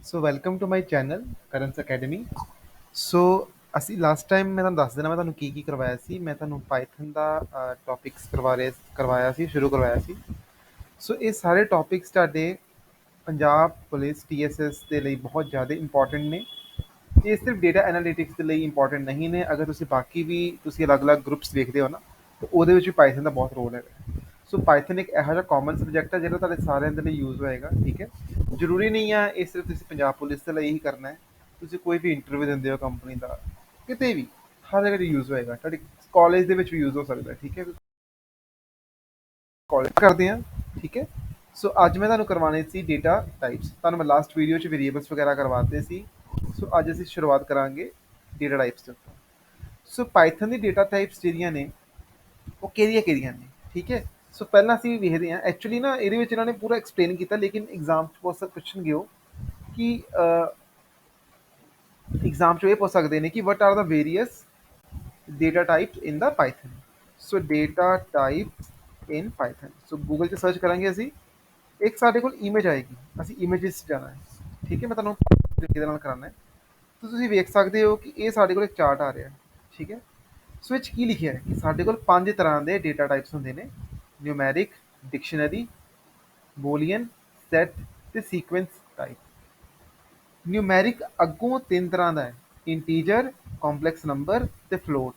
So welcome to my channel Karan's academy. So ਅਸੀਂ last time ਮੈਂ ਤੁਹਾਨੂੰ ਦੱਸ ਦੇਣਾ ਮੈਂ ਤੁਹਾਨੂੰ ਕੀ ਕਰਵਾਇਆ ਸੀ। ਮੈਂ ਤੁਹਾਨੂੰ ਪਾਈਥਨ ਦਾ ਟੌਪਿਕਸ ਕਰਵਾਇਆ ਸੀ, ਸ਼ੁਰੂ ਕਰਵਾਇਆ ਸੀ। ਸੋ ਇਹ ਸਾਰੇ ਟੌਪਿਕਸ ਤੁਹਾਡੇ ਪੰਜਾਬ ਪੁਲਿਸ TSS ਦੇ ਲਈ ਬਹੁਤ ਜ਼ਿਆਦਾ ਇੰਪੋਰਟੈਂਟ ਨੇ। ਇਹ ਸਿਰਫ ਡੇਟਾ ਐਨਾਲਿਟਿਕਸ ਦੇ ਲਈ ਇੰਪੋਰਟੈਂਟ ਨਹੀਂ ਨੇ। ਅਗਰ ਤੁਸੀਂ ਬਾਕੀ ਵੀ ਤੁਸੀਂ ਅਲੱਗ-ਅਲੱਗ ਗਰੁੱਪਸ ਵੇਖਦੇ ਹੋ ਨਾ, ਤਾਂ ਉਹਦੇ ਵਿੱਚ ਵੀ ਪਾਈਥਨ ਦਾ ਬਹੁਤ ਰੋਲ ਹੈਗਾ। ਸੋ ਪਾਈਥਨ ਇੱਕ ਇਹੋ ਜਿਹਾ ਕਾਮਨ ਸਬਜੈਕਟ ਹੈ ਜਿਹੜਾ ਤੁਹਾਡੇ ਸਾਰਿਆਂ ਦੇ ਲਈ ਯੂਜ਼ ਹੋਏਗਾ। ਠੀਕ ਹੈ, ਜ਼ਰੂਰੀ ਨਹੀਂ ਆ ਇਹ ਸਿਰਫ ਤੁਸੀਂ ਪੰਜਾਬ ਪੁਲਿਸ ਦੇ ਲਈ ਹੀ ਕਰਨਾ ਹੈ। ਤੁਸੀਂ ਕੋਈ ਵੀ ਇੰਟਰਵਿਊ ਦਿੰਦੇ ਹੋ ਕੰਪਨੀ ਦਾ, ਕਿਤੇ ਵੀ, ਹਰ ਜਗ੍ਹਾ 'ਤੇ ਯੂਜ਼ ਹੋਏਗਾ। ਤੁਹਾਡੇ ਕਾਲਜ ਦੇ ਵਿੱਚ ਵੀ ਯੂਜ਼ ਹੋ ਸਕਦਾ। ਠੀਕ ਹੈ, ਕਾਲਜ ਕਰਦੇ ਹਾਂ। ਠੀਕ ਹੈ, ਸੋ ਅੱਜ ਮੈਂ ਤੁਹਾਨੂੰ ਕਰਵਾਉਣੇ ਸੀ ਡੇਟਾ ਟਾਈਪਸ। ਤੁਹਾਨੂੰ ਮੈਂ ਲਾਸਟ ਵੀਡੀਓ 'ਚ ਵੇਰੀਏਬਲਸ ਵਗੈਰਾ ਕਰਵਾਤੇ ਸੀ। ਸੋ ਅੱਜ ਅਸੀਂ ਸ਼ੁਰੂਆਤ ਕਰਾਂਗੇ ਡੇਟਾ ਟਾਈਪਸ ਦੇ ਉੱਤੇ। ਸੋ ਪਾਈਥਨ ਦੀ ਡੇਟਾ ਟਾਈਪਸ ਜਿਹੜੀਆਂ ਨੇ ਉਹ ਕਿਹੜੀਆਂ ਨੇ। ਠੀਕ ਹੈ, ਸੋ ਪਹਿਲਾਂ ਅਸੀਂ ਵੇਖਦੇ ਹਾਂ। ਐਕਚੁਅਲੀ ਨਾ ਇਹਦੇ ਵਿੱਚ ਇਹਨਾਂ ਨੇ ਪੂਰਾ ਐਕਸਪਲੇਨ ਕੀਤਾ, ਲੇਕਿਨ ਐਗਜ਼ਾਮ 'ਚ ਬਹੁਤ ਸਾਰੇ ਪੁੱਛਣਗੇ ਉਹ ਕਿ एग्जाम चो ये पूछ सकते हैं कि what are the various data types in the Python. So data type in Python. So Google से सर्च करेंगे असी, एक साढ़े को इमेज आएगी, असी इमेजिस जाना है। ठीक है, मैं तुम्हें कराना है तो तुम वेख सकते हो कि ये साढ़े को एक चार्ट आ रहा है। ठीक है, सो इस की लिखा है कि साढ़े को 5 तरह के डेटा टाइप्स होंगे ने, न्यूमैरिक, डिक्शनरी, ਬੂਲੀਅਨ, ਸੈਟ ਤੇ ਸੀਕੁਐਂਸ ਟਾਈਪ। ਨਿਊਮੈਰਿਕ ਅੱਗੋਂ ਤਿੰਨ ਤਰ੍ਹਾਂ ਦਾ ਹੈ, ਇੰਟੀਜਰ, ਕੰਪਲੈਕਸ ਨੰਬਰ ਤੇ ਫਲੋਟ।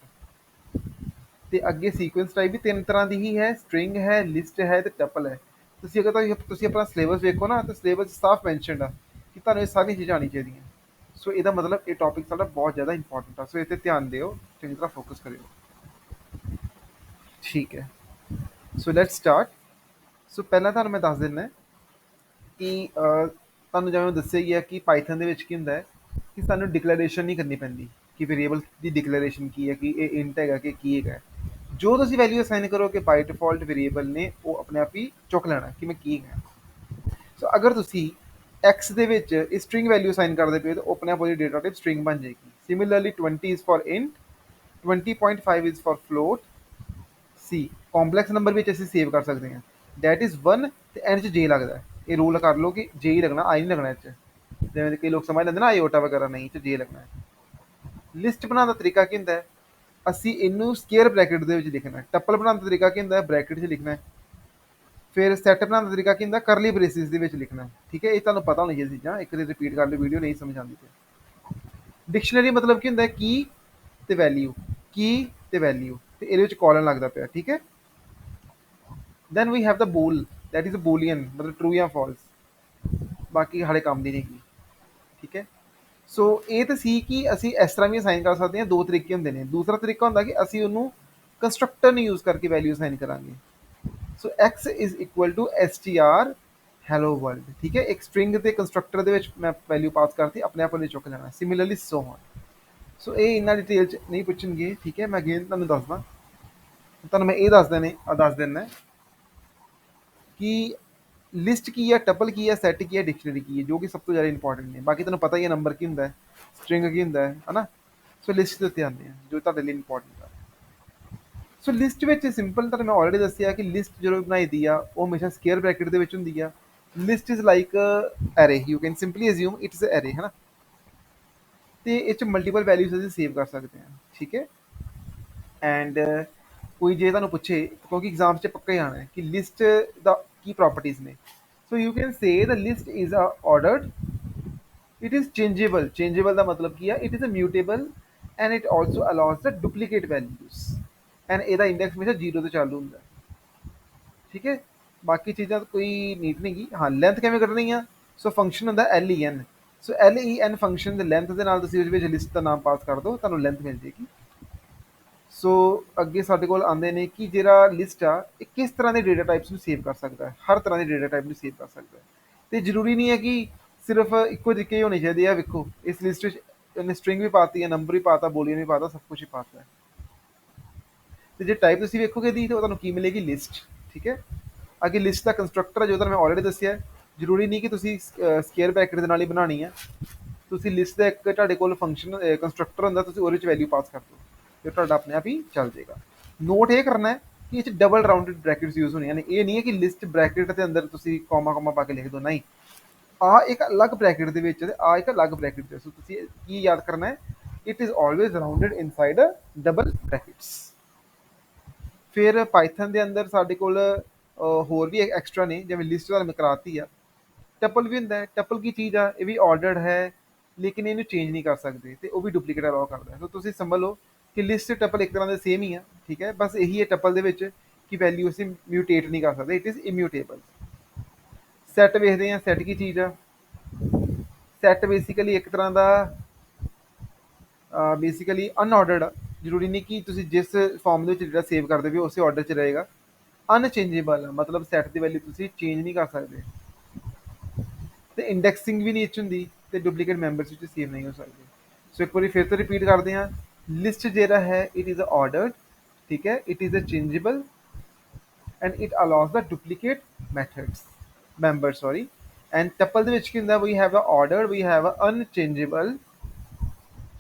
ਤੇ ਅੱਗੇ ਸੀਕੁਐਂਸ ਟਾਈਪ ਵੀ ਤਿੰਨ ਤਰ੍ਹਾਂ ਦੀ ਹੀ ਹੈ, ਸਟ੍ਰਿੰਗ ਹੈ, ਲਿਸਟ ਹੈ ਤੇ ਟਪਲ ਹੈ। ਤੁਸੀਂ ਅਗਰ ਤੁਸੀਂ ਆਪਣਾ ਸਿਲੇਬਸ ਵੇਖੋ ਨਾ ਤਾਂ ਸਿਲੇਬਸ ਸਾਫ਼ ਮੈਂਸ਼ਨਡ ਆ ਕਿ ਤੁਹਾਨੂੰ ਇਹ ਸਾਰੀਆਂ ਚੀਜ਼ਾਂ ਆਉਣੀ ਚਾਹੀਦੀਆਂ। ਸੋ ਇਹਦਾ ਮਤਲਬ ਇਹ ਟੌਪਿਕ ਸਾਡਾ ਬਹੁਤ ਜ਼ਿਆਦਾ ਇੰਪੋਰਟੈਂਟ ਆ। ਸੋ ਇਹ 'ਤੇ ਧਿਆਨ ਦਿਓ, ਚੰਗੀ ਤਰ੍ਹਾਂ ਫੋਕਸ ਕਰਿਓ। ਠੀਕ ਹੈ, ਸੋ ਲੈਟਸ ਸਟਾਰਟ। ਸੋ ਪਹਿਲਾਂ ਤੁਹਾਨੂੰ ਮੈਂ ਦੱਸ ਦਿੰਦਾ ਕਿ ਤੁਹਾਨੂੰ ਜਿਵੇਂ ਦੱਸਿਆ ਹੀ ਹੈ ਕਿ ਪਾਈਥਨ ਦੇ ਵਿੱਚ ਕੀ ਹੁੰਦਾ ਹੈ ਕਿ ਸਾਨੂੰ ਡਿਕਲੇਰੇਸ਼ਨ ਨਹੀਂ ਕਰਨੀ ਪੈਂਦੀ ਕਿ ਵੇਰੀਏਬਲ ਦੀ ਡਿਕਲੇਰੇਸ਼ਨ ਕੀ ਹੈ, ਕਿ ਇਹ ਇੰਟ ਹੈਗਾ ਕਿ ਕੀ ਹੈਗਾ। ਜੋ ਤੁਸੀਂ ਵੈਲਿਊ ਅਸਾਈਨ ਕਰੋਗੇ ਬਾਈ ਡਿਫਾਲਟ ਵੇਰੀਏਬਲ ਨੇ ਉਹ ਆਪਣੇ ਆਪ ਹੀ ਚੁੱਕ ਲੈਣਾ ਕਿ ਮੈਂ ਕੀ ਹੈ। ਸੋ ਅਗਰ ਤੁਸੀਂ x ਦੇ ਵਿੱਚ ਇਹ ਸਟ੍ਰਿੰਗ ਵੈਲਿਊ ਅਸਾਈਨ ਕਰਦੇ ਪਏ ਤਾਂ ਉਹ ਆਪਣੇ ਆਪ ਉਹਦੀ ਡੇਟਾ ਟਾਈਪ ਸਟ੍ਰਿੰਗ ਬਣ ਜਾਏਗੀ। Similarly 20 is for int, 20.5 is for float. C complex number ਵਿੱਚ ਅਸੀਂ ਸੇਵ ਕਰ ਸਕਦੇ ਹਾਂ, ਡੈਟ ਇਜ਼ 1 ਤੇ ਐਂਡ 'ਚ ਜੇ ਲੱਗਦਾ। ਇਹ ਰੂਲ ਕਰ ਲਓ ਕਿ ਜੇ ਹੀ ਲੱਗਣਾ, ਆਈ ਨਹੀਂ ਲੱਗਣਾ। ਇਹ 'ਚ ਜਿਵੇਂ ਕਈ ਲੋਕ ਸਮਝ ਲੈਂਦੇ ਨਾ ਆਈਓਟਾ ਵਗੈਰਾ, ਨਹੀਂ, 'ਚ ਜੇ ਲੱਗਣਾ ਹੈ। ਲਿਸਟ ਬਣਾਉਣ ਦਾ ਤਰੀਕਾ ਕੀ ਹੁੰਦਾ ਹੈ, ਅਸੀਂ ਇਹਨੂੰ ਸਕੇਅਰ ਬ੍ਰੈਕਟ ਦੇ ਵਿੱਚ ਲਿਖਣਾ ਹੈ। ਟੱਪਲ ਬਣਾਉਣ ਦਾ ਤਰੀਕਾ ਕੀ ਹੁੰਦਾ ਹੈ, ਬ੍ਰੈਕਟ 'ਚ ਲਿਖਣਾ ਹੈ। ਫਿਰ ਸੈਟ ਬਣਾਉਣ ਦਾ ਤਰੀਕਾ ਕੀ ਹੁੰਦਾ, ਕਰਲੀ ਬ੍ਰੇਸਿਸ ਦੇ ਵਿੱਚ ਲਿਖਣਾ ਹੈ। ਠੀਕ ਹੈ, ਇਹ ਤੁਹਾਨੂੰ ਪਤਾ ਹੋਣੀ ਇਹ ਚੀਜ਼ਾਂ, ਇੱਕ ਵਾਰੀ ਰਿਪੀਟ ਕਰ ਲਓ, ਵੀਡੀਓ ਨਹੀਂ ਸਮਝ ਆਉਂਦੀ ਤੇ। ਡਿਕਸ਼ਨਰੀ ਮਤਲਬ ਕੀ ਹੁੰਦਾ, ਕੀ ਤੇ ਵੈਲਿਊ, ਕੀ ਤੇ ਵੈਲਿਊ ਤੇ ਇਹਦੇ ਵਿੱਚ ਕਾਲਨ ਲੱਗਦਾ ਪਿਆ। ਠੀਕ ਹੈ, then we have the bool, that is a boolean, मतलब true ਜਾਂ false। ਬਾਕੀ ਸਾਡੇ ਕੰਮ ਦੀ ਨਹੀਂ ਗੀ। ਠੀਕ ਹੈ, ਸੋ ਇਹ ਤਾਂ ਸੀ ਕਿ ਅਸੀਂ ਇਸ ਤਰ੍ਹਾਂ ਵੀ ਅਸਾਈਨ ਕਰ ਸਕਦੇ ਹਾਂ। ਦੋ ਤਰੀਕੇ ਹੁੰਦੇ ਨੇ। ਦੂਸਰਾ ਤਰੀਕਾ ਹੁੰਦਾ ਕਿ ਅਸੀਂ ਉਹਨੂੰ ਕੰਸਟਰਕਟਰ ਨੂੰ ਯੂਜ਼ ਕਰਕੇ ਵੈਲਿਊ ਅਸਾਈਨ ਕਰਾਂਗੇ। So x is equal to str hello world. ਠੀਕ ਹੈ, ਇੱਕ ਸਟ੍ਰਿੰਗ ਦੇ ਕੰਸਟਰਕਟਰ ਦੇ ਵਿੱਚ ਮੈਂ ਵੈਲਿਊ ਪਾਸ ਕਰਤੀ, ਆਪਣੇ ਆਪ ਉਹਨੇ ਚੁੱਕ ਲੈਣਾ। Similarly so on. ਸੋ ਇਹ ਇੰਨਾ ਡਿਟੇਲ 'ਚ ਨਹੀਂ ਪੁੱਛਣਗੇ। ਠੀਕ ਹੈ, ਮੈਂ ਅਗੇਨ ਤੁਹਾਨੂੰ ਦੱਸਦਾ, ਤੁਹਾਨੂੰ ਮੈਂ ਇਹ ਦੱਸ ਦਿੰਦਾ ਕਿ ਲਿਸਟ ਕੀ ਹੈ, ਟਪਲ ਕੀ ਹੈ, ਸੈਟ ਕੀ ਹੈ, ਡਿਕਸ਼ਨਰੀ ਕੀ ਹੈ, ਜੋ ਕਿ ਸਭ ਤੋਂ ਜ਼ਿਆਦਾ ਇੰਪੋਰਟੈਂਟ ਨੇ। ਬਾਕੀ ਤੁਹਾਨੂੰ ਪਤਾ ਹੀ ਹੈ ਨੰਬਰ ਕੀ ਹੁੰਦਾ ਹੈ, ਸਟ੍ਰਿੰਗ ਕੀ ਹੁੰਦਾ ਹੈ ਨਾ। ਸੋ ਲਿਸਟ ਦੇ ਉੱਤੇ ਆਉਂਦੇ ਆ ਜੋ ਤੁਹਾਡੇ ਲਈ ਇੰਪੋਰਟੈਂਟ ਆ। ਸੋ ਲਿਸਟ ਵਿੱਚ ਸਿੰਪਲ ਤੁਹਾਨੂੰ ਮੈਂ ਆਲਰੇਡੀ ਦੱਸਿਆ ਕਿ ਲਿਸਟ ਜਦੋਂ ਬਣਾਈ ਦੀ ਆ ਉਹ ਹਮੇਸ਼ਾ ਸਕੇਅਰ ਬ੍ਰੈਕਟ ਦੇ ਵਿੱਚ ਹੁੰਦੀ ਆ। List is like array, you can simply assume it is array, ਹੈ ਨਾ। ਤੇ ਇਹ 'ਚ ਮਲਟੀਪਲ ਵੈਲਿਊਜ਼ ਅਸੀਂ ਸੇਵ ਕਰ ਸਕਦੇ ਹਾਂ। ਠੀਕ ਹੈ, ਐਂਡ ਕੋਈ ਜੇ ਤੁਹਾਨੂੰ ਪੁੱਛੇ, ਕਿਉਂਕਿ ਐਗਜ਼ਾਮ 'ਚ ਪੱਕਾ ਹੀ ਆਉਣਾ ਹੈ ਕਿ ਲਿਸਟ ਦਾ ਕੀ ਪ੍ਰੋਪਰਟੀਜ਼ ਨੇ। So you can say the list is a ordered, it is changeable. Changeable ਦਾ ਮਤਲਬ ਕੀ ਆ, it is a mutable and it also allows the duplicate values and ਇਹਦਾ ਇੰਡੈਕਸ ਹਮੇਸ਼ਾ 0 ਤੋਂ ਚਾਲੂ ਹੁੰਦਾ। ਠੀਕ ਹੈ, ਬਾਕੀ ਚੀਜ਼ਾਂ ਕੋਈ ਨੀਡ ਨਹੀਂ ਗੀ। ਹਾਂ, ਲੈਂਥ ਕਿਵੇਂ ਕੱਢਣੀ ਆ, ਸੋ ਫੰਕਸ਼ਨ ਹੁੰਦਾ LEN। ਸੋ LEN ਫੰਕਸ਼ਨ ਦੇ ਲੈਂਥ ਦੇ ਨਾਲ ਤੁਸੀਂ ਉਹਦੇ ਵਿੱਚ ਲਿਸਟ ਦਾ ਨਾਮ ਪਾਸ ਕਰ ਦਿਓ, ਤੁਹਾਨੂੰ ਲੈਂਥ ਮਿਲ ਜਾਏਗੀ। ਸੋ ਅੱਗੇ ਸਾਡੇ ਕੋਲ ਆਉਂਦੇ ਨੇ ਕਿ ਜਿਹੜਾ ਲਿਸਟ ਆ ਇਹ ਕਿਸ ਤਰ੍ਹਾਂ ਦੇ ਡੇਟਾ ਟਾਈਪਸ ਨੂੰ ਸੇਵ ਕਰ ਸਕਦਾ ਹੈ। ਹਰ ਤਰ੍ਹਾਂ ਦੇ ਡੇਟਾ ਟਾਈਪ ਨੂੰ ਸੇਵ ਕਰ ਸਕਦਾ ਹੈ ਤੇ ਜ਼ਰੂਰੀ ਨਹੀਂ ਹੈ ਕਿ ਸਿਰਫ ਇੱਕੋ ਜਿਹੇ ਹੀ ਹੋਣੇ ਚਾਹੀਦੇ ਆ। ਵੇਖੋ ਇਸ ਲਿਸਟ ਵਿੱਚ ਉਹਨੇ ਸਟ੍ਰਿੰਗ ਵੀ ਪਾਤੀ ਹੈ, ਨੰਬਰ ਵੀ ਪਾਤਾ, ਬੋਲੀਅਨ ਵੀ ਪਾਤਾ, ਸਭ ਕੁਝ ਹੀ ਪਾਤਾ ਹੈ। ਤੇ ਜੇ ਟਾਈਪ ਤੁਸੀਂ ਵੇਖੋਗੇ ਦੀ ਤਾਂ ਤੁਹਾਨੂੰ ਕੀ ਮਿਲੇਗੀ, ਲਿਸਟ। ਠੀਕ ਹੈ, ਅੱਗੇ ਲਿਸਟ ਦਾ ਕੰਸਟਰਕਟਰ ਜੋ ਤੁਹਾਨੂੰ ਮੈਂ ਆਲਰੇਡੀ ਦੱਸਿਆ ਹੈ। ਜ਼ਰੂਰੀ ਨਹੀਂ ਕਿ ਤੁਸੀਂ ਸਕੇਅਰ ਬ੍ਰੈਕਟ ਦੇ ਨਾਲ ਹੀ ਬਣਾਉਣੀ ਹੈ। ਤੁਸੀਂ ਲਿਸਟ ਦਾ ਇੱਕ ਤੁਹਾਡੇ ਕੋਲ ਫੰਕਸ਼ਨ ਕੰਸਟਰਕਟਰ ਹੁੰਦਾ, ਤੁਸੀਂ ਉਹਦੇ ਵਿੱਚ ਵੈਲਿਊ ਪਾਸ ਕਰ ਦਿਓ ਤੇ ਤੁਹਾਡਾ ਆਪਣੇ ਆਪ ਹੀ ਚੱਲ ਜਾਏਗਾ। ਨੋਟ ਇਹ ਕਰਨਾ ਹੈ ਕਿ ਇਹ 'ਚ ਡਬਲ ਰਾਊਂਡਡ ਬ੍ਰੈਕਟਸ ਯੂਜ਼ ਹੋਣੀਆਂ ਨੇ। ਇਹ ਨਹੀਂ ਹੈ ਕਿ ਲਿਸਟ ਬ੍ਰੈਕਟ ਦੇ ਅੰਦਰ ਤੁਸੀਂ ਕੋਮਾ ਪਾ ਕੇ ਲਿਖ ਦਿਓ, ਨਹੀਂ। ਆ ਇੱਕ ਅਲੱਗ ਬ੍ਰੈਕਟ ਦੇ ਵਿੱਚ ਤੇ ਆ ਇੱਕ ਅਲੱਗ ਬ੍ਰੈਕਟ ਦੇ। ਸੋ ਤੁਸੀਂ ਕੀ ਯਾਦ ਕਰਨਾ ਹੈ, it is always rounded inside a double brackets. ਫਿਰ ਪਾਈਥਨ ਦੇ ਅੰਦਰ ਸਾਡੇ ਕੋਲ ਹੋਰ ਵੀ ਐਕਸਟਰਾ ਨੇ, ਜਿਵੇਂ ਲਿਸਟ ਤੁਹਾਨੂੰ ਮੈਂ ਕਰਾਤੀ ਆ। ਟਪਲ ਵੀ ਹੁੰਦਾ ਹੈ। ਟਪਲ ਕੀ ਚੀਜ਼ ਆ, ਇਹ ਵੀ ਆਰਡਰਡ ਹੈ ਲੇਕਿਨ ਇਹਨੂੰ ਚੇਂਜ ਨਹੀਂ ਕਰ ਸਕਦੇ ਤੇ ਉਹ ਵੀ ਡੁਪਲੀਕੇਟ ਅਲਾਉ ਕਰਦਾ ਹੈ। ਸੋ ਤੁਸੀਂ ਸਮਝ ਲਓ ਕਿ ਲਿਸਟ ਟਪਲ ਇੱਕ ਤਰ੍ਹਾਂ ਦੇ ਸੇਮ ਹੀ ਆ, ਠੀਕ ਹੈ, ਬਸ ਇਹੀ ਹੈ ਟਪਲ ਦੇ ਵਿੱਚ ਕਿ ਵੈਲਿਊ ਅਸੀਂ ਮਿਊਟੇਟ ਨਹੀਂ ਕਰ ਸਕਦੇ, ਇਟ ਇਜ਼ ਇਮਿਊਟੇਬਲ। ਸੈੱਟ ਵੇਖਦੇ ਹਾਂ, ਸੈੱਟ ਕੀ ਚੀਜ਼ ਆ। ਸੈੱਟ ਬੇਸਿਕਲੀ ਇੱਕ ਤਰ੍ਹਾਂ ਦਾ ਬੇਸਿਕਲੀ ਅਨਆਰਡਰਡ ਆ। ਜ਼ਰੂਰੀ ਨਹੀਂ ਕਿ ਤੁਸੀਂ ਜਿਸ ਫਾਰਮ ਦੇ ਵਿੱਚ ਜਿਹੜਾ ਸੇਵ ਕਰਦੇ ਹੋ ਉਸੇ ਆਰਡਰ 'ਚ ਰਹੇਗਾ। ਅਨਚੇਂਜੇਬਲ ਆ, ਮਤਲਬ ਸੈੱਟ ਦੀ ਵੈਲਿਊ ਤੁਸੀਂ ਚੇਂਜ ਨਹੀਂ ਕਰ ਸਕਦੇ ਤੇ ਇੰਡੈਕਸਿੰਗ ਵੀ ਨਹੀਂ ਇਹ 'ਚ ਹੁੰਦੀ ਤੇ ਡੁਪਲੀਕੇਟ ਮੈਂਬਰਸ ਵਿੱਚ ਸੇਵ ਨਹੀਂ ਹੋ ਸਕਦੇ। ਸੋ ਇੱਕ ਵਾਰੀ ਫਿਰ ਤੋਂ ਰਿਪੀਟ ਕਰਦੇ ਹਾਂ, ਲਿਸਟ ਜਿਹੜਾ ਹੈ ਇਟ ਇਜ਼ ਆਰਡਰਡ, ਠੀਕ ਹੈ, it is a changeable and it allows the duplicate methods member sorry. And tuple ਦੇ ਵਿੱਚ ਕੀ ਹੁੰਦਾ, we have a order, we have a unchangeable,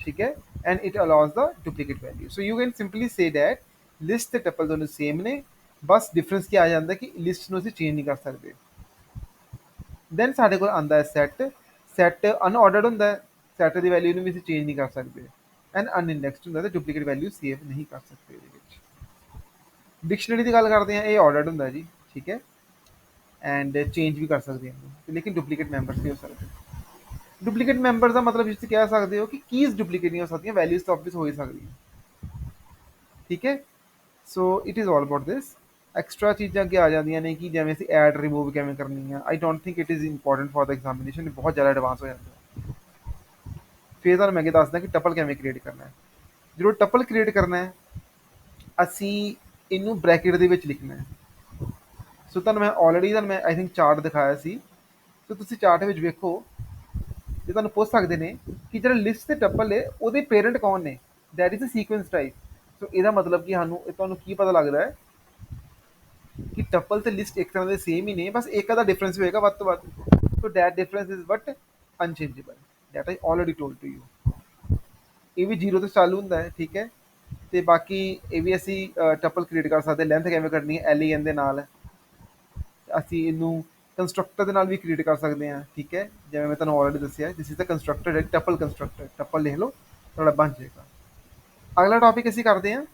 ठीक है, and it allows the duplicate value. So you can simply say that list ਤੇ ਟਪਲ ਦੋਨੋਂ same ਨੇ, ਬਸ difference ਕੀ ਆ ਜਾਂਦਾ ਕਿ ਲਿਸਟ ਨੂੰ ਅਸੀਂ ਚੇਂਜ ਨਹੀਂ ਕਰ ਸਕਦੇ। ਦੈਨ ਸਾਡੇ ਕੋਲ ਆਉਂਦਾ ਹੈ ਸੈੱਟ। ਸੈੱਟ ਅਨਆਰਡਰਡ ਹੁੰਦਾ ਹੈ, ਸੈੱਟ ਦੀ ਵੈਲਿਊ ਨੂੰ ਵੀ ਅਸੀਂ ਚੇਂਜ ਨਹੀਂ ਕਰ ਸਕਦੇ। ਐਂਡ ਅਨਇੰਡੈਕਸਡ ਹੁੰਦਾ ਤੇ ਡੁਪਲੀਕੇਟ ਵੈਲਿਊ ਸੇਵ ਨਹੀਂ ਕਰ ਸਕਦੇ ਇਹਦੇ ਵਿੱਚ। ਡਿਕਸ਼ਨਰੀ ਦੀ ਗੱਲ ਕਰਦੇ ਹਾਂ, ਇਹ ਆਰਡਰਡ ਹੁੰਦਾ ਜੀ, ਠੀਕ ਹੈ, ਐਂਡ ਚੇਂਜ ਵੀ ਕਰ ਸਕਦੇ ਹਾਂ ਲੇਕਿਨ ਡੁਪਲੀਕੇਟ ਮੈਂਬਰਸ ਨਹੀਂ ਹੋ ਸਕਦੇ। ਡੁਪਲੀਕੇਟ ਮੈਂਬਰ ਦਾ ਮਤਲਬ ਤੁਸੀਂ ਕਹਿ ਸਕਦੇ ਹੋ ਕਿ ਕੀਜ਼ ਡੁਪਲੀਕੇਟ ਨਹੀਂ ਹੋ ਸਕਦੀਆਂ, ਵੈਲਿਊਜ਼ ਤਾਂ ਆਬਵੀਅਸ ਹੋ ਹੀ ਸਕਦੀਆਂ, ਠੀਕ ਹੈ। ਸੋ it is all about this. Extra ਚੀਜ਼ਾਂ ਅੱਗੇ ਆ ਜਾਂਦੀਆਂ ਨੇ ਕਿ ਜਿਵੇਂ ਅਸੀਂ ਐਡ ਰਿਮੂਵ ਕਿਵੇਂ ਕਰਨੀ ਆ। I don't think it is important for the examination, ਬਹੁਤ ਜ਼ਿਆਦਾ ਐਡਵਾਂਸ ਹੋ ਜਾਂਦਾ। ਫਿਰ ਤੁਹਾਨੂੰ ਮੈਂ ਅੱਗੇ ਦੱਸਦਾ ਕਿ ਟਪਲ ਕਿਵੇਂ ਕ੍ਰੀਏਟ ਕਰਨਾ ਹੈ। ਜਦੋਂ ਟਪਲ ਕ੍ਰੀਏਟ ਕਰਨਾ ਹੈ ਅਸੀਂ ਇਹਨੂੰ ਬ੍ਰੈਕਟ ਦੇ ਵਿੱਚ ਲਿਖਣਾ ਹੈ। ਸੋ ਤੁਹਾਨੂੰ ਮੈਂ ਆਲਰੇਡੀ ਤੁਹਾਨੂੰ ਮੈਂ ਆਈ ਥਿੰਕ ਚਾਰਟ ਦਿਖਾਇਆ ਸੀ। ਸੋ ਤੁਸੀਂ ਚਾਰਟ ਵਿੱਚ ਵੇਖੋ, ਜੇ ਤੁਹਾਨੂੰ ਪੁੱਛ ਸਕਦੇ ਨੇ ਕਿ ਜਿਹੜਾ ਲਿਸਟ ਤੇ ਟਪਲ ਹੈ ਉਹਦੇ ਪੇਰੈਂਟ ਕੌਣ ਨੇ, that is a sequence type. So ਇਹਦਾ ਮਤਲਬ ਕਿ ਸਾਨੂੰ ਤੁਹਾਨੂੰ ਕੀ ਪਤਾ ਲੱਗਦਾ ਹੈ ਕਿ ਟਪਲ ਤੇ ਲਿਸਟ ਇੱਕ ਤਰ੍ਹਾਂ ਦੇ ਸੇਮ ਹੀ ਨੇ, ਬਸ ਇੱਕ ਦਾ ਡਿਫਰੈਂਸ ਹੋਏਗਾ ਵੱਧ ਤੋਂ ਵੱਧ। So that difference is but unchangeable, that I already told to you. ਇਹ ਵੀ ਜ਼ੀਰੋ ਤੋਂ ਚਾਲੂ ਹੁੰਦਾ ਹੈ, ਠੀਕ ਹੈ, ਤੇ ਬਾਕੀ ਇਹ ਵੀ ਅਸੀਂ ਟਪਲ ਕ੍ਰੀਏਟ ਕਰ ਸਕਦੇ। ਲੈਂਥ ਕਿਵੇਂ ਕੱਢਣੀ ਹੈ, ਐਲ ਦੇ ਨਾਲ ਅਸੀਂ ਇਹਨੂੰ ਕੰਸਟਰਕਟਰ ਦੇ ਨਾਲ ਵੀ ਕ੍ਰੀਏਟ ਕਰ ਸਕਦੇ ਹਾਂ, ਠੀਕ ਹੈ, ਜਿਵੇਂ ਮੈਂ ਤੁਹਾਨੂੰ ਆਲਰੇਡੀ ਦੱਸਿਆ ਦਿਸ ਇਜ਼ ਦ ਕੰਸਟਰਕਟਰ ਹੈ, ਟਪਲ ਕੰਸਟਰਕਟਰ। ਟਪਲ ਲਿਖ ਲਓ, ਤੁਹਾਡਾ ਬਣ ਜਾਏਗਾ। ਅਗਲਾ ਟੌਪਿਕ ਅਸੀਂ ਕਰਦੇ ਹਾਂ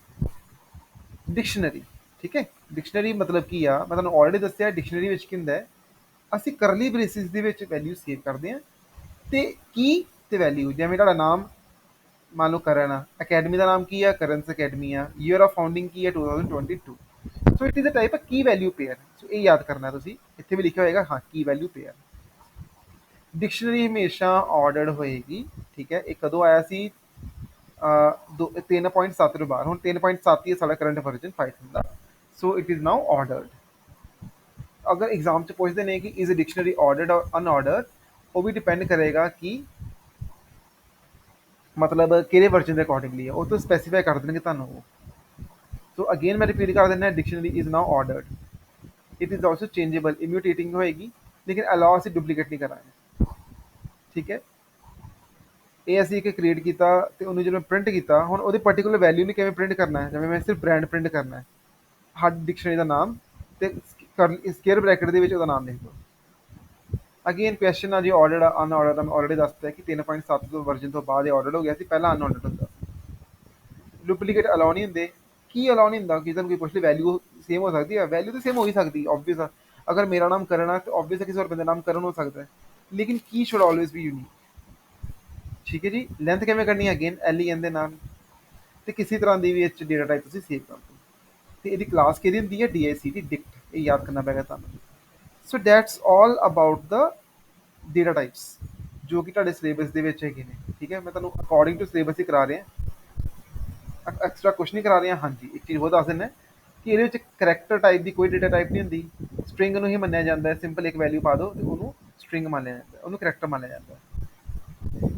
ਡਿਕਸ਼ਨਰੀ, ਠੀਕ ਹੈ। ਡਿਕਸ਼ਨਰੀ ਮਤਲਬ ਕੀ ਆ, ਮੈਂ ਤੁਹਾਨੂੰ ਆਲਰੇਡੀ ਦੱਸਿਆ ਡਿਕਸ਼ਨਰੀ ਵਿੱਚ ਕੀ ਹੁੰਦਾ ਹੈ, ਅਸੀਂ ਕਰਲੀ ਬ੍ਰੇਸਿਸ ਦੇ ਵਿੱਚ ਵੈਲਿਊ ਸੇਵ ਕਰਦੇ ਹਾਂ ਤੇ ਕੀ ਤੇ ਵੈਲਿਊ, ਜਿਵੇਂ ਤੁਹਾਡਾ ਨਾਮ ਮੰਨ ਲਓ ਕਰਨ ਆ, ਅਕੈਡਮੀ ਦਾ ਨਾਮ ਕੀ ਆ, ਕਰਨਸ ਅਕੈਡਮੀ ਆ, ਈਅਰ ਆਫ ਫਾਊਂਡਿੰਗ ਕੀ ਹੈ 2022। So it is a type key value pair. So ਇਹ ਯਾਦ ਕਰਨਾ ਤੁਸੀਂ, ਇੱਥੇ ਵੀ ਲਿਖਿਆ ਹੋਏਗਾ ਹਾਂ ਕੀ ਵੈਲਿਊ ਪੇਅਰ। ਡਿਕਸ਼ਨਰੀ ਹਮੇਸ਼ਾ ਆਰਡਰਡ ਹੋਏਗੀ, ਠੀਕ ਹੈ। ਇਹ ਕਦੋਂ ਆਇਆ ਸੀ 3.7 ਤੋਂ ਬਾਅਦ, ਹੁਣ 3.7 ਹੀ ਹੈ ਸਾਡਾ current version Python the. So it is now ordered. ਅਗਰ ਐਗਜ਼ਾਮ 'ਚ ਪੁੱਛਦੇ ਨੇ ਕਿ ਇਜ਼ ਡਿਕਸ਼ਨਰੀ ਆਰਡਰਡ ਔਰ ਅਨਆਰਡਰਡ, ਉਹ ਵੀ ਡਿਪੈਂਡ ਕਰੇਗਾ ਕਿ ਮਤਲਬ ਕਿਹੜੇ ਵਰਜਨ ਦੇ ਅਕੋਰਡਿੰਗਲੀ ਹੈ, ਉਹ ਤੋਂ ਸਪੈਸੀਫਾਈ ਕਰ ਦੇਣਗੇ ਤੁਹਾਨੂੰ ਉਹ। ਸੋ ਅਗੇਨ ਮੈਂ ਰਿਪੀਟ ਕਰ ਦਿੰਦਾ, dictionary is now ordered, it is also changeable, ਇਮਿਊਟੇਟਿੰਗ ਹੋਏਗੀ ਲੇਕਿਨ ਅਲਾਉ ਅਸੀਂ ਡੁਪਲੀਕੇਟ ਨਹੀਂ ਕਰਾਂਗੇ, ਠੀਕ ਹੈ। ਇਹ ਅਸੀਂ ਇੱਕ ਕ੍ਰੀਏਟ ਕੀਤਾ ਤੇ ਉਹਨੂੰ ਜਦੋਂ ਪ੍ਰਿੰਟ ਕੀਤਾ, ਹੁਣ ਉਹਦੀ ਪਰਟੀਕੂਲਰ ਵੈਲਿਊ ਨੂੰ ਕਿਵੇਂ ਪ੍ਰਿੰਟ ਕਰਨਾ ਹੈ, ਜਿਵੇਂ ਮੈਂ ਸਿਰਫ ਬ੍ਰਾਂਡ ਪ੍ਰਿੰਟ ਕਰਨਾ ਹੈ, ਹਰ ਡਿਕਸ਼ਨਰੀ ਦਾ ਨਾਮ ਤੇ ਸਕੇਅਰ ਬ੍ਰੈਕਟ ਦੇ ਵਿੱਚ ਉਹਦਾ ਨਾਮ ਲਿਖ ਦਿਓ। ਅਗੇਨ ਕੁਐਸਚਨ ਆ ਜੀ ਆਰਡਰਡ ਆ ਅਨਆਰਡਰਡ ਦਾ, ਮੈਂ ਆਲਰੇਡੀ ਦੱਸਤਾ ਕਿ 3.7 ਤੋਂ ਵਰਜਨ ਤੋਂ ਬਾਅਦ ਇਹ ਆਰਡਰਡ ਹੋ ਗਿਆ ਸੀ, ਪਹਿਲਾਂ ਅਨਆਰਡਰਡ ਹੁੰਦਾ। ਡੁਪਲੀਕੇਟ ਅਲਾਉ ਨਹੀਂ ਹੁੰਦੇ। ਕੀ ਅਲਾਉ ਨਹੀਂ ਹੁੰਦਾ, ਕਿਸੇ ਨੂੰ ਕੋਈ ਪੁੱਛ ਲਈ ਵੈਲਿਊ ਸੇਮ ਹੋ ਸਕਦੀ ਹੈ, ਵੈਲਿਊ ਤਾਂ ਸੇਮ ਹੋ ਹੀ ਸਕਦੀ ਆਬਵੀਅਸ ਆ। ਅਗਰ ਮੇਰਾ ਨਾਮ ਕਰਨ ਆ ਤਾਂ ਆਬਵੀਅਸ ਕਿਸੇ ਹੋਰ ਬੰਦੇ ਦਾ ਨਾਮ ਕਰਨ ਹੋ ਸਕਦਾ ਹੈ, ਲੇਕਿਨ ਕੀ ਸ਼ੁਡ ਆਲਵੇਜ਼ ਬੀ ਯੂਨੀਕ, ਠੀਕ ਹੈ ਜੀ। ਲੈਂਥ ਕਿਵੇਂ ਕਰਨੀ ਹੈ, ਅਗੇਨ ਐਲ ਦੇ ਨਾਲ, ਤੇ ਕਿਸੇ ਤਰ੍ਹਾਂ ਦੀ ਵੀ ਇਹ 'ਚ ਡੇਟਾ ਟਾਈਪ ਤੁਸੀਂ ਸੇਵ ਕਰ ਦਿਓ। ਤੇ ਇਹਦੀ ਕਲਾਸ ਕਿਹਦੀ ਹੁੰਦੀ ਹੈ, DIC ਦੀ, ਡਿਕਟ। ਇਹ ਯਾਦ ਕਰਨਾ ਪਏਗਾ ਤੁਹਾਨੂੰ। So that's all about the data types ਜੋ ਕਿ ਤੁਹਾਡੇ ਸਿਲੇਬਸ ਦੇ ਵਿੱਚ ਹੈਗੇ ਨੇ, ਠੀਕ ਹੈ। ਮੈਂ ਤੁਹਾਨੂੰ ਅਕੋਰਡਿੰਗ ਟੂ ਸਿਲੇਬਸ ਹੀ ਕਰਾ ਰਿਹਾ, ਐਕਸਟਰਾ ਕੁਛ ਨਹੀਂ ਕਰਾ ਰਿਹਾ। ਹਾਂਜੀ, ਇੱਕ ਚੀਜ਼ ਹੋਰ ਦੱਸ ਦਿੰਦਾ ਕਿ ਇਹਦੇ ਵਿੱਚ ਕਰੈਕਟਰ ਟਾਈਪ ਦੀ ਕੋਈ ਡੇਟਾ ਟਾਈਪ ਨਹੀਂ ਹੁੰਦੀ। ਸਟ੍ਰਿੰਗ ਨੂੰ ਹੀ ਮੰਨਿਆ ਜਾਂਦਾ ਹੈ, ਸਿੰਪਲ ਇੱਕ ਵੈਲਿਊ ਪਾ ਦਿਓ ਤੇ ਉਹਨੂੰ ਸਟ੍ਰਿੰਗ ਮੰਨਿਆ ਜਾਂਦਾ, ਉਹਨੂੰ ਕਰੈਕਟਰ ਮੰਨਿਆ ਜਾਂਦਾ।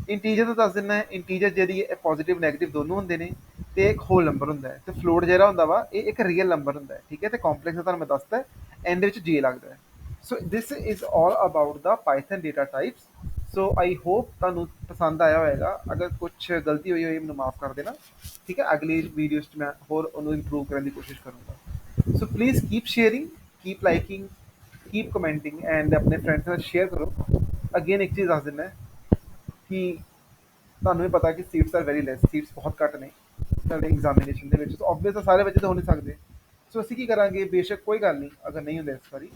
ਇੰਟੀਜਰ ਦਾ ਦੱਸ ਦਿੰਦਾ, ਇੰਟੀਜਰ ਜਿਹੜੀ ਹੈ ਪੋਜ਼ੀਟਿਵ ਨੈਗੇਟਿਵ ਦੋਨੋਂ ਹੁੰਦੇ ਨੇ ਤੇ ਇੱਕ ਹੋਲ ਨੰਬਰ ਹੁੰਦਾ ਹੈ, ਤੇ ਫਲੋਟ ਜਿਹੜਾ ਹੁੰਦਾ ਵਾ ਇਹ ਇੱਕ ਰੀਅਲ ਨੰਬਰ ਹੁੰਦਾ ਹੈ, ਠੀਕ ਹੈ। ਤੇ ਕੰਪਲੈਕਸ ਦਾ ਤੁਹਾਨੂੰ ਮੈਂ ਦੱਸਤਾ ਐਂਡ ਵਿੱਚ ਜੇ ਲੱਗਦਾ ਹੈ। So this is all about the Python data types. So I hope ਤੁਹਾਨੂੰ ਪਸੰਦ ਆਇਆ ਹੋਏਗਾ। ਅਗਰ ਕੁਛ ਗਲਤੀ ਹੋਈ ਹੋਈ ਮੈਨੂੰ ਮਾਫ ਕਰ ਦੇਣਾ, ਠੀਕ ਹੈ। ਅਗਲੀ ਵੀਡੀਓਜ਼ 'ਚ ਮੈਂ ਹੋਰ ਉਹਨੂੰ ਇੰਪਰੂਵ ਕਰਨ ਦੀ ਕੋਸ਼ਿਸ਼ ਕਰੂੰਗਾ। So please keep sharing, keep liking, keep commenting and ਆਪਣੇ ਫਰੈਂਡਸ ਨਾਲ ਸ਼ੇਅਰ ਕਰੋ। ਅਗੇਨ ਇੱਕ ਚੀਜ਼ ਦੱਸ ਦਿੰਦਾ ਕਿ ਤੁਹਾਨੂੰ ਵੀ ਪਤਾ ਕਿ seats are very less, seats ਬਹੁਤ ਘੱਟ ਨੇ ਸਾਡੇ ਐਗਜ਼ਾਮੀਨੇਸ਼ਨ ਦੇ ਵਿੱਚ, ਸੋ ਆਬਵੀਅਸ ਤਾਂ ਸਾਰੇ ਬੱਚੇ ਤਾਂ ਹੋ ਨਹੀਂ ਸਕਦੇ। ਸੋ ਅਸੀਂ ਕੀ ਕਰਾਂਗੇ, ਬੇਸ਼ੱਕ ਕੋਈ ਗੱਲ ਨਹੀਂ ਅਗਰ ਨਹੀਂ ਹੁੰਦੇ ਇਸ ਵਾਰੀ,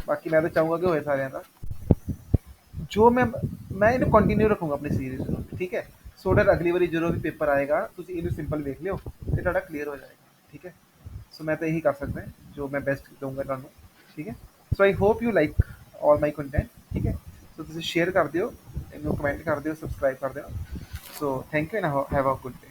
ਬਾਕੀ ਮੈਂ ਤਾਂ ਚਾਹੂੰਗਾ ਕਿ ਹੋਏ ਸਾਰਿਆਂ ਦਾ। ਜੋ ਮੈਂ ਇਹਨੂੰ ਕੰਟੀਨਿਊ ਰੱਖੂੰਗਾ ਆਪਣੀ ਸੀਰੀਜ਼ ਨੂੰ, ਠੀਕ ਹੈ। ਸੋ ਦੈਟ ਅਗਲੀ ਵਾਰੀ ਜਦੋਂ ਵੀ ਪੇਪਰ ਆਏਗਾ ਤੁਸੀਂ ਇਹਨੂੰ ਸਿੰਪਲ ਵੇਖ ਲਿਓ ਤੇ ਤੁਹਾਡਾ ਕਲੀਅਰ ਹੋ ਜਾਏਗਾ, ਠੀਕ ਹੈ। ਸੋ ਮੈਂ ਤਾਂ ਇਹੀ ਕਰ ਸਕਦਾ ਜੋ ਮੈਂ ਬੈਸਟ ਦਊਂਗਾ ਤੁਹਾਨੂੰ, ਠੀਕ ਹੈ। So I hope you like all my content, ਠੀਕ ਹੈ। ਸੋ ਤੁਸੀਂ ਸ਼ੇਅਰ ਕਰ ਦਿਓ, ਇਹਨੂੰ ਕਮੈਂਟ ਕਰ ਦਿਓ, ਸਬਸਕ੍ਰਾਈਬ ਕਰ ਦਿਓ। So thank you and have a good day.